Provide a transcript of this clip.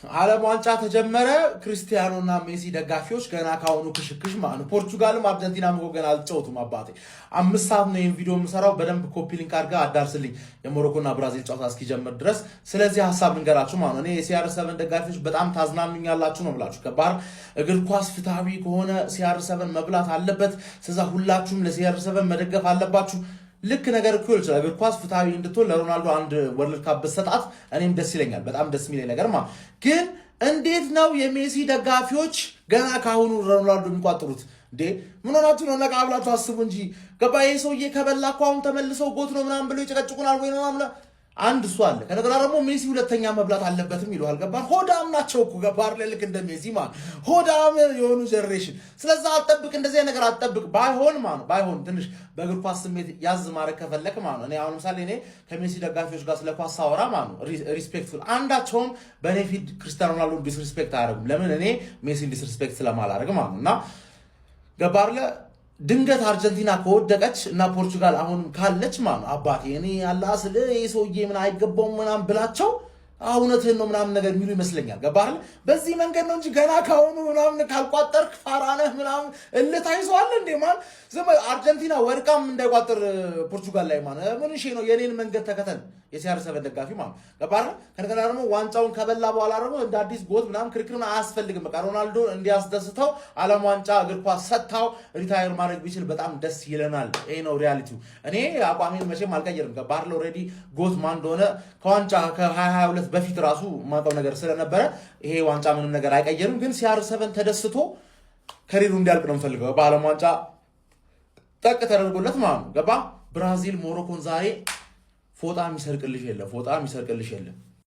ዓለም ዋንጫ ተጀመረ ክርስቲያኖና ሜሲ ደጋፊዎች ገና ካሁኑ ክሽክሽ ማለት ፖርቹጋልም አርጀንቲናም ገና አልጨውቱም አባቴ 5 ሰዓት ነው ይሄን ቪዲዮ የምሰራው በደንብ ኮፒ ሊንክ አድርጋ አዳርስልኝ የሞሮኮና ብራዚል ጨዋታ እስኪጀምር ድረስ ስለዚህ ሐሳብ ልንገራችሁ ማለት ነው እኔ የሲአር7 ደጋፊዎች በጣም ታዝናኑኛላችሁ ነው ብላችሁ ከባር እግር ኳስ ፍትሃዊ ከሆነ ሲአር7 መብላት አለበት ስለዚህ ሁላችሁም ለሲአር7 መደገፍ አለባችሁ ልክ ነገር እኮ ይችላል እግር ኳስ ፍትሃዊ እንድትሆን ለሮናልዶ አንድ ወርልድ ካፕ በሰጣት እኔም ደስ ይለኛል በጣም ደስ የሚለኝ ነገር ግን እንዴት ነው የሜሲ ደጋፊዎች ገና ካሁኑ ሮናልዶ የሚቋጥሩት እንዴ ምን ሆናችሁ ነው ነቃ ብላችሁ አስቡ እንጂ ገባዬ ሰውዬ ከበላኩ አሁን ተመልሰው ጎት ነው ምናምን ብሎ ይጨቀጭቁናል ወይ ነው ምናምን አንድ እሱ አለ ከነገራ ደግሞ ሜሲ ሁለተኛ መብላት አለበትም ይሏል ገባር ሆዳም ናቸው እኮ ገባር ለልክ እንደ ሜሲ ማለት ሆዳም የሆኑ ጀነሬሽን ስለዚህ አጥብቅ እንደዚህ ነገር አጥብቅ ባይሆን ትንሽ በእግር ኳስ ስሜት ያዝ ማረክ ከፈለክ ማለት እኔ አሁን ምሳሌ እኔ ከሜሲ ደጋፊዎች ጋር ስለ ኳስ አወራ ማለት ሪስፔክትፉል አንዳቸውም በኔፊድ ክርስቲያኖ ሮናልዶ ዲስሪስፔክት አያደርጉም ለምን እኔ ሜሲን ዲስሪስፔክት ስለማላደርግ ማለት እና ገባር ድንገት አርጀንቲና ከወደቀች እና ፖርቹጋል አሁን ካለች ማለት አባቴ እኔ አላህ ስለ የሰውዬ ምን አይገባውም ምናምን ብላቸው እውነትህን ነው ምናምን ነገር የሚሉ ይመስለኛል ገባህ በዚህ መንገድ ነው እንጂ ገና ካሁኑ ምናምን ካልቋጠርክ ፋራነህ ምናምን እልታይዟል እንዴ ማለት ዝም አርጀንቲና ወርቃም እንዳይቋጥር ፖርቹጋል ላይ ማለት ምን እሺ ነው የኔን መንገድ ተከተል የሲአር7 ደጋፊ ማለት ገባህ ከነገራ ደግሞ ዋንጫውን ከበላ በኋላ ደግሞ እንደ አዲስ ጎት ምናምን ክርክርን አያስፈልግም በቃ ሮናልዶ እንዲያስደስተው ዓለም ዋንጫ እግር ኳስ ሰጣው ሪታየር ማድረግ ቢችል በጣም ደስ ይለናል ይሄ ነው ሪያሊቲው እኔ አቋሜን መቼም አልቀየርም ገባህ ኦሬዲ ጎት ማን እንደሆነ ከዋንጫ ከ2022 በፊት ራሱ ማጣው ነገር ስለነበረ ይሄ ዋንጫ ምንም ነገር አይቀየርም ግን ሲአር7 ተደስቶ ከሪሩ እንዲያልቅ ነው ፈልገው በዓለም ዋንጫ ጠቅ ተደርጎለት ማለት ነው ገባ ብራዚል ሞሮኮን ዛሬ ፎጣ የሚሰርቅልሽ የለም